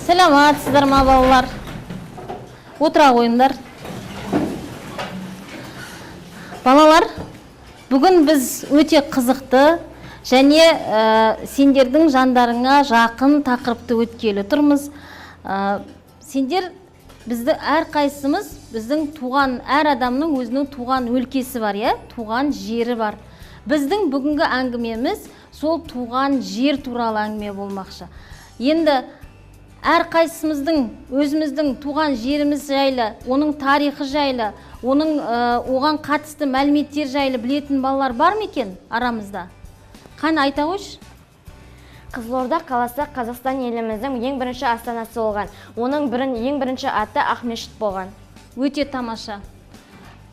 Сәлеметсіздер ма балалар? Отыра қойыңдар. Балалар, бүгін біз өте қызықты және сендердің жандарыңа жақын тақырыпты өткелі тұрмыз. Сендер бізді әрқайсымыз, біздің туған әр адамның өзінің туған өлкесі бар, туған жері бар. Біздің бүгінгі әңгімеміз сол туған жер туралы әңгіме болмақшы. Енді әрқайсымыздың өзіміздің туған жеріміз жайлы, оның тарихы жайлы, оған қатысты мәліметтер жайлы білетін балалар бар ма екен арамызда? Қане айта қойшы. Қызылорда қаласы Қазақстан еліміздің ең бірінші астанасы болған. Оның ең бірінші аты Ақмешіт болған. Өте тамаша.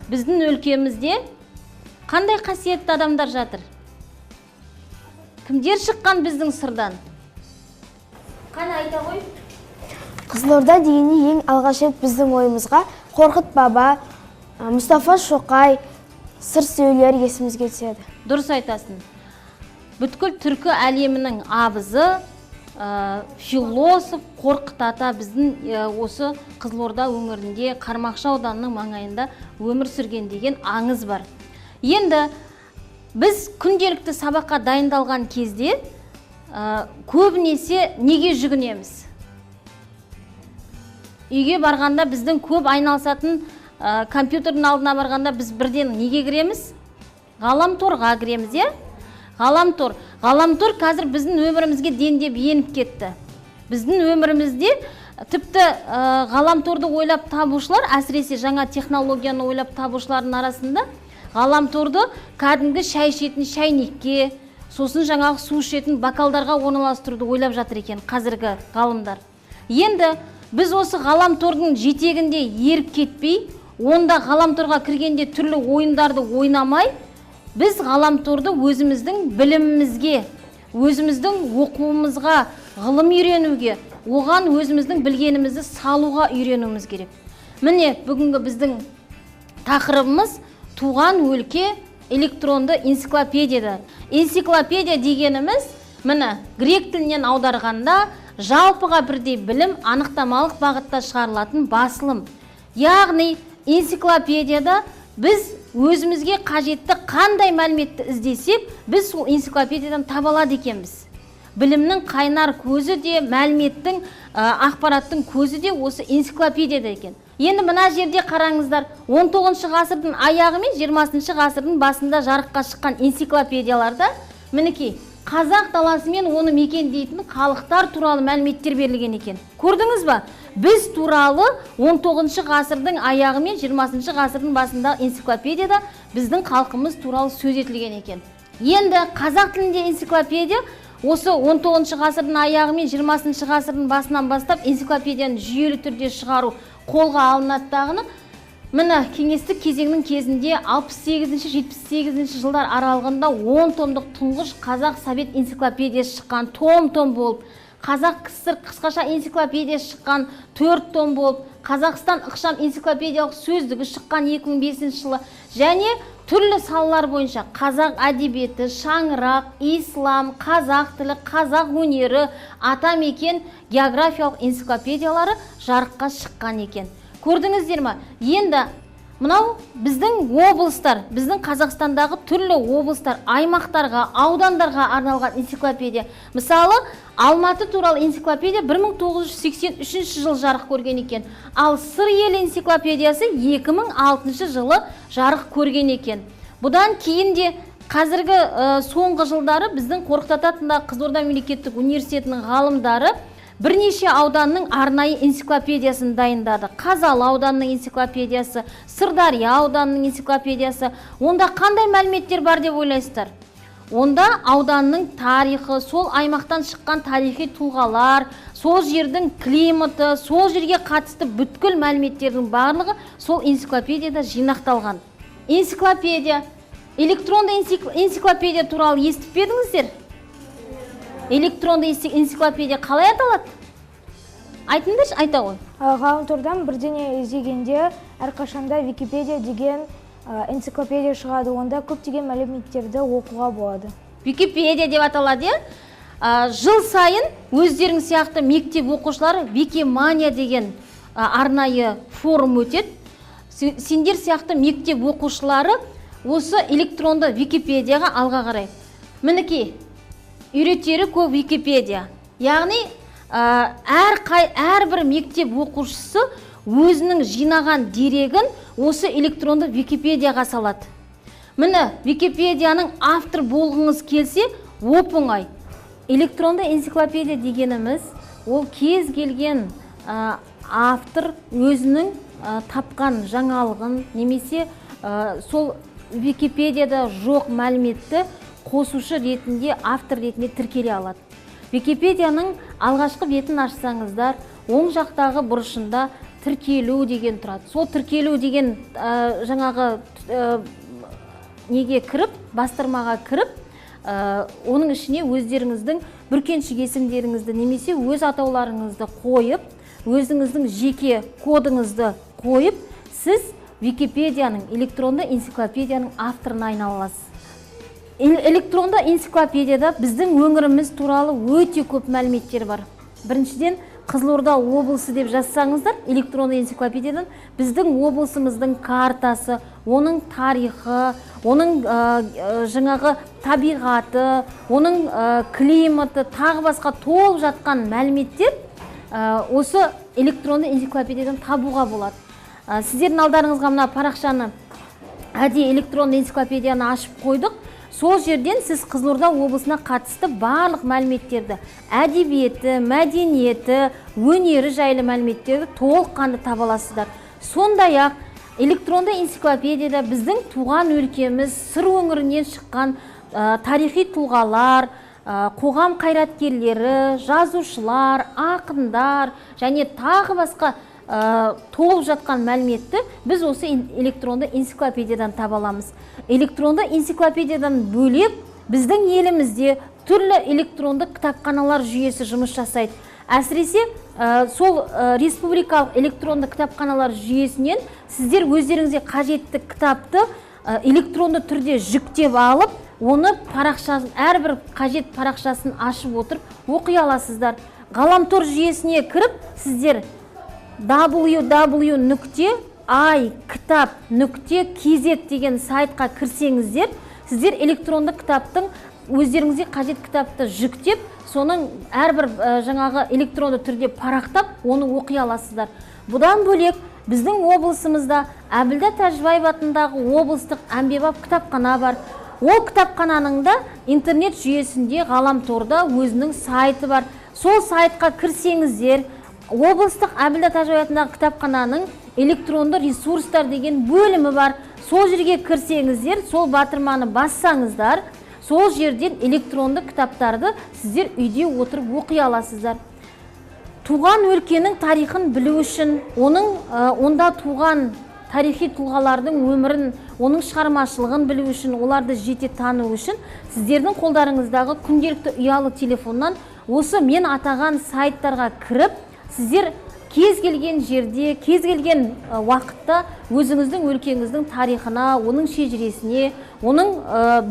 Біздің өлкемізде қандай қасиетті адамдар жатыр? Кімдер шыққан біздің сырдан? Қане айта қой. Қызылорда дегенде ең алғаш рет біздің ойымызға Қорқыт баба, Мұстафа Шоқай, сыр сөйлер есімізге түседі. Дұрыс айтасың. Бүткіл түркі әлемінің абызы, философ Қорқыт ата біздің осы Қызылорда өңірінде Қармақшы ауданының маңайында өмір сүрген деген аңыз бар. Енді біз күнделікті сабаққа дайындалған кезде көбінесе неге жүгінеміз? Үйге барғанда біздің көп айналысатын компьютердің алдына барғанда біз бірден неге кіреміз? Ғаламторға кіреміз, Ғаламтор. Ғаламтор қазір біздің өмірімізге дендеп еніп кетті. Біздің өмірімізде тіпті ғаламторды ойлап табушылар, әсіресе жаңа технологияны ойлап табушылардың арасында ғаламторды кәдімгі шай ішетін шайнекке, сосын жаңағы су ішетін бокалдарға орналастыруды ойлап жатыр екен қазіргі ғалымдар. Енді біз осы ғаламтордың жетегінде еріп кетпей, онда ғаламторға кіргенде түрлі ойындарды ойнамай, біз ғаламторды өзіміздің білімімізге, өзіміздің оқуымызға, ғылым үйренуге, оған өзіміздің білгенімізді салуға үйренуіміз керек. Міне, бүгінгі біздің тақырыбымыз туған өлке электронды энциклопедия. Энциклопедия дегеніміз, міне, грек тілінен аударғанда жалпыға бірдей білім анықтамалық бағытта шығарылатын басылым. Яғни, энциклопедияда біз өзімізге қажетті қандай мәліметті іздесек, біз сол энциклопедиядан таба алады екенбіз. Білімнің қайнар көзі де, мәліметтің, ақпараттың көзі де осы энциклопедияда екен. Енді мына жерде қараңыздар, 19 ғасырдың аяғы мен 20 ғасырдың басында жарыққа шыққан энциклопедияларда, мінекей, қазақ даласы мен оны мекендейтін халықтар туралы мәліметтер берілген екен. Көрдіңіз ба? Біз туралы 19 ғасырдың аяғы мен 20 ғасырдың басында энциклопедияда біздің халқымыз туралы сөз етілген екен. Енді қазақ тілінде энциклопедия осы 19 ғасырдың аяғы мен 20 ғасырдың басынан бастап энциклопедияны жүйелі түрде шығару қолға алынатындағыны міне кеңестік кезеңнің кезінде 68-78 жылдар аралығында 10 томдық тұңғыш қазақ совет энциклопедиясы шыққан, том болып, қазақ кср қысқаша энциклопедиясы шыққан 4 том болып, Қазақстан ықшам энциклопедиялық сөздігі шыққан 2005 жылы, және түрлі салалар бойынша қазақ әдебиеті, шаңырақ, ислам, қазақ тілі, қазақ өнері, атамекен географиялық энциклопедиялары жарыққа шыққан екен. Көрдіңіздер ма? Енді мынау біздің облыстар, біздің Қазақстандағы түрлі облыстар, аймақтарға, аудандарға арналған энциклопедия. Мысалы, Алматы туралы энциклопедия 1983 жыл жарық көрген екен. Ал Сыр елі энциклопедиясы 2006 жылы жарық көрген екен. Бұдан кейін де қазіргі соңғы жылдары біздің Қорқыт ата атындағы Қызылорда мемлекеттік университетінің ғалымдары бірнеше ауданның арнайы энциклопедиясын дайындады. Қазалы ауданның энциклопедиясы, Сырдария ауданның энциклопедиясы. Онда қандай мәліметтер бар деп ойлайсыздар? Онда ауданның тарихы, сол аймақтан шыққан тарихи тұлғалар, сол жердің климаты, сол жерге қатысты бүткіл мәліметтердің барлығы сол энциклопедияда жинақталған. Энциклопедия, электронды энциклопедия туралы естіп пе едіңіздер? Электронды энциклопедия қалай аталады? Айтыңдаршы, айта ғой. Ғаламтордан бірдеңе іздегенде әрқашанда Википедия деген энциклопедия шығады, онда көптеген мәліметтерді оқуға болады. Википедия деп аталады, жыл сайын өздерің сияқты мектеп оқушылары Викимания деген арнайы форум өтеді. Сендер сияқты мектеп оқушылары осы электронды Википедияға алға қарай. Мінекей, үйретері көп Википедия. Яғни әрбір мектеп оқушысы өзінің жинаған дерегін осы электронды Википедияға салады. Міне, Википедияның автор болғыңыз келсе, оп-оңай. Электронды энциклопедия дегеніміз, ол кез келген автор өзінің тапқан жаңалығын, немесе сол Википедияда жоқ мәліметті қосушы ретінде, автор ретінде тіркеле алады. Википедияның алғашқы бетін ашсаңыздар, оң жақтағы бұрышында тіркелу деген тұрады. Сол тіркелу деген жаңағы неге кіріп, бастырмаға кіріп, оның ішіне өздеріңіздің бүркеншік есімдеріңізді немесе өз атауларыңызды қойып, өзіңіздің жеке кодыңызды қойып, сіз Википедияның, электронды энциклопедияның авторына айнала аласыз. Электронды энциклопедияда біздің өңіріміз туралы өте көп мәліметтер бар. Біріншіден, Қызылорда облысы деп жазсаңыздар, электронды энциклопедиядан біздің облысымыздың картасы, оның тарихы, оның жаңағы табиғаты, оның климаты, тағы басқа толып жатқан мәліметтер осы электронды энциклопедиядан табуға болады. Сіздердің алдарыңызға мына парақшаны, әдейі электронды энциклопедияны ашып қойдық. Сол жерден сіз Қызылорда облысына қатысты барлық мәліметтерді, әдебиеті, мәдениеті, өнері жайлы мәліметтерді толыққанды таба аласыздар. Сондай-ақ электронды энциклопедияда біздің туған өлкеміз, сыр өңірінен шыққан тарихи тұлғалар, қоғам қайраткерлері, жазушылар, ақындар және тағы басқа толып жатқан мәліметті біз осы электронды энциклопедиядан таба аламыз. Электронды энциклопедиядан бөлек біздің елімізде түрлі электронды кітапханалар жүйесі жұмыс жасайды. Әсіресе сол республикалық электронды кітапханалар жүйесінен сіздер өздеріңізге қажетті кітапты электронды түрде жүктеп алып, оны әрбір қажет парақшасын ашып отырып оқи аласыздар. Ғаламтор жүйесіне кіріп, сіздер www.ikitab.kz деген сайтқа кірсеңіздер, сіздер электронды кітаптың өздеріңізге қажет кітапты жүктеп, соның әрбір жаңағы электронды түрде парақтап, оны оқи аласыздар. Бұдан бөлек, біздің облысымызда Әбілда Тәжібаев атындағы облыстық әмбебап кітапхана бар. Ол кітапхананың да интернет жүйесінде, ғаламторда өзінің сайты бар. Сол сайтқа кірсеңіздер, облыстық Әбілда Тәжібаев атындағы кітапхананың электронды ресурстар деген бөлімі бар. Сол жерге кірсеңіздер, сол батырманы бассаңыздар, сол жерден электронды кітаптарды сіздер үйде отырып оқи аласыздар. Туған өлкенің тарихын білу үшін, онда туған тарихи тұлғалардың өмірін, оның шығармашылығын білу үшін, оларды жете тану үшін, сіздердің қолдарыңыздағы күнделікті ұялы телефоннан осы мен атаған сайттарға кіріп, сіздер кез келген жерде, кез келген уақытта өзіңіздің өлкеңіздің тарихына, оның шежіресіне, оның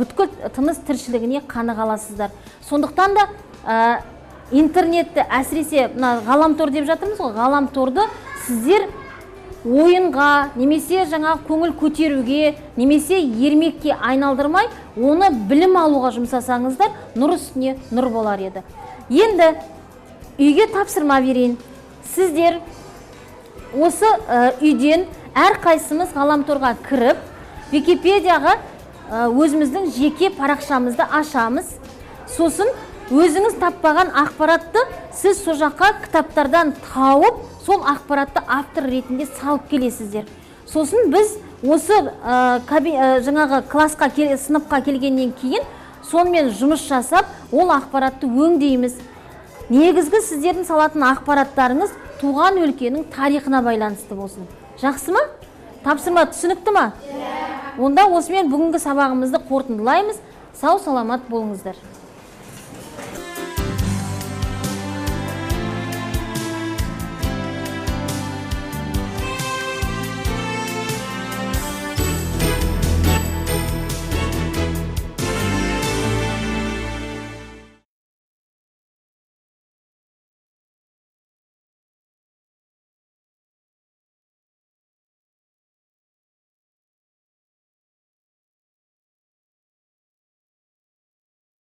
бүткіл тыныс тіршілігіне қанық аласыздар. Сондықтан да интернетті, әсіресе ғаламтор деп жатырмыз ғой, ғаламторды сіздер ойынға, немесе жаңа көңіл көтеруге, немесе ермекке айналдырмай, оны білім алуға жұмсасаңыздар, нұр үстіне нұр болар еді. Енді үйге тапсырма берейін. Сіздер осы үйден әрқайсымыз ғаламторға кіріп, Википедияға өзіміздің жеке парақшамызды ашамыз. Сосын өзіңіз таппаған ақпаратты сіз сол жаққа кітаптардан тауып, сол ақпаратты автор ретінде салып келесіздер. Сосын біз осы жаңағы классқа, сыныпқа келгеннен кейін сонымен жұмыс жасап, ол ақпаратты өңдейміз. Негізгі сіздердің салатын ақпараттарыңыз туған өлкенің тарихына байланысты болсын. Жақсы ма? Тапсырма түсінікті ма? Онда осымен бүгінгі сабағымызды қорытындылаймыз. Сау саламат болыңыздар.